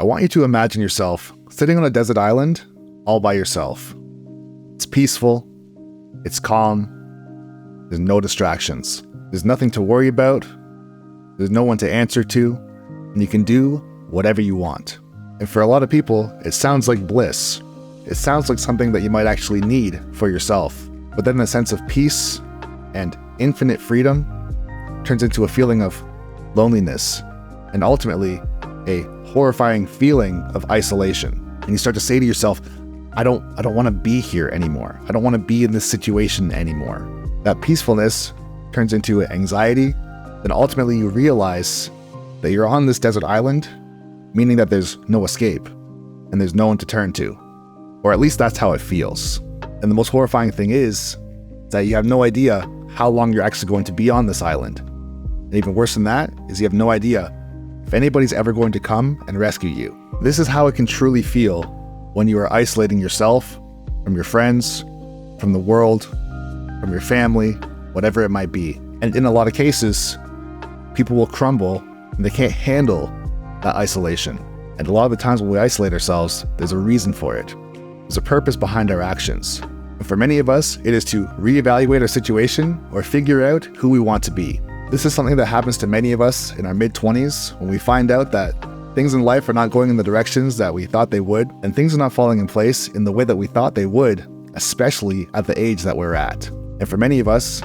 I want you to imagine yourself sitting on a desert island all by yourself. It's peaceful, it's calm, there's no distractions, there's nothing to worry about, there's no one to answer to, and you can do whatever you want. And for a lot of people, it sounds like bliss. It sounds like something that you might actually need for yourself. But then the sense of peace and infinite freedom turns into a feeling of loneliness and ultimately a horrifying feeling of isolation. And you start to say to yourself, I don't want to be here anymore. I don't want to be in this situation anymore. That peacefulness turns into anxiety. Then ultimately you realize that you're on this desert island, meaning that there's no escape and there's no one to turn to. Or at least that's how it feels. And the most horrifying thing is that you have no idea how long you're actually going to be on this island. And even worse than that is you have no idea if anybody's ever going to come and rescue you. This is how it can truly feel when you are isolating yourself from your friends, from the world, from your family, whatever it might be. And in a lot of cases, people will crumble and they can't handle that isolation. And a lot of the times when we isolate ourselves, there's a reason for it. There's a purpose behind our actions. And for many of us, it is to reevaluate our situation or figure out who we want to be. This is something that happens to many of us in our mid-20s when we find out that things in life are not going in the directions that we thought they would, and things are not falling in place in the way that we thought they would, especially at the age that we're at. And for many of us,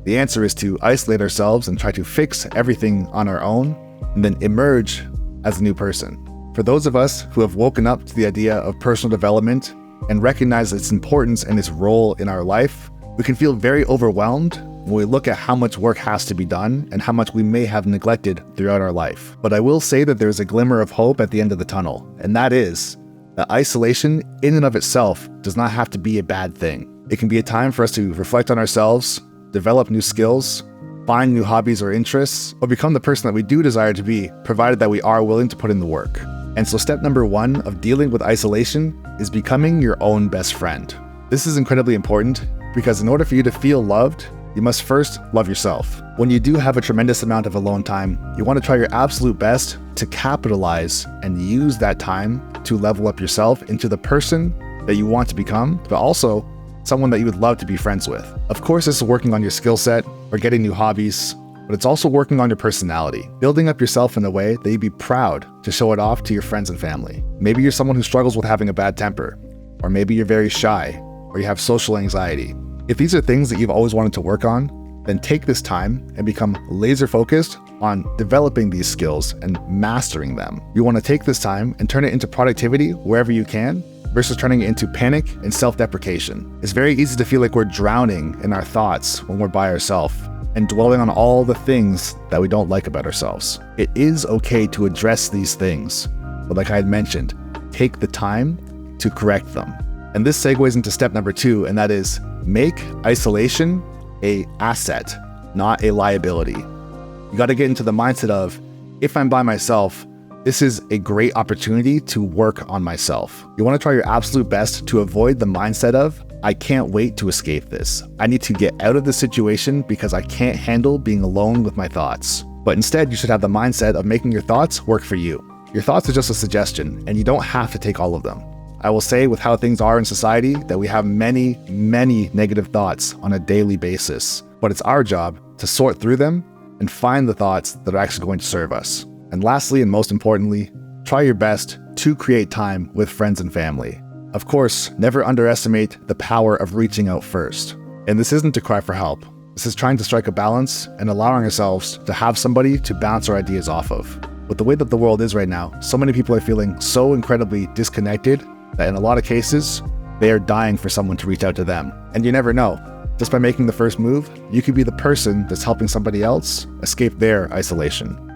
the answer is to isolate ourselves and try to fix everything on our own, and then emerge as a new person. For those of us who have woken up to the idea of personal development and recognize its importance and its role in our life, we can feel very overwhelmed when we look at how much work has to be done and how much we may have neglected throughout our life. But I will say that there's a glimmer of hope at the end of the tunnel, and that is that isolation in and of itself does not have to be a bad thing. It can be a time for us to reflect on ourselves, develop new skills, find new hobbies or interests, or become the person that we do desire to be, provided that we are willing to put in the work. And so step number 1 of dealing with isolation is becoming your own best friend. This is incredibly important because in order for you to feel loved, you must first love yourself. When you do have a tremendous amount of alone time, you want to try your absolute best to capitalize and use that time to level up yourself into the person that you want to become, but also someone that you would love to be friends with. Of course, this is working on your skill set or getting new hobbies, but it's also working on your personality, building up yourself in a way that you'd be proud to show it off to your friends and family. Maybe you're someone who struggles with having a bad temper, or maybe you're very shy, or you have social anxiety. If these are things that you've always wanted to work on, then take this time and become laser focused on developing these skills and mastering them. You want to take this time and turn it into productivity wherever you can, versus turning it into panic and self-deprecation. It's very easy to feel like we're drowning in our thoughts when we're by ourselves and dwelling on all the things that we don't like about ourselves. It is okay to address these things, but like I had mentioned, take the time to correct them. And this segues into step number 2, and that is make isolation an asset, not a liability. You got to get into the mindset of, if I'm by myself, this is a great opportunity to work on myself. You want to try your absolute best to avoid the mindset of, I can't wait to escape this. I need to get out of this situation because I can't handle being alone with my thoughts. But instead, you should have the mindset of making your thoughts work for you. Your thoughts are just a suggestion, and you don't have to take all of them. I will say with how things are in society that we have many negative thoughts on a daily basis, but it's our job to sort through them and find the thoughts that are actually going to serve us. And lastly, and most importantly, try your best to create time with friends and family. Of course, never underestimate the power of reaching out first. And this isn't to cry for help. This is trying to strike a balance and allowing ourselves to have somebody to bounce our ideas off of. With the way that the world is right now, so many people are feeling so incredibly disconnected that in a lot of cases, they are dying for someone to reach out to them. And you never know. Just by making the first move, you could be the person that's helping somebody else escape their isolation.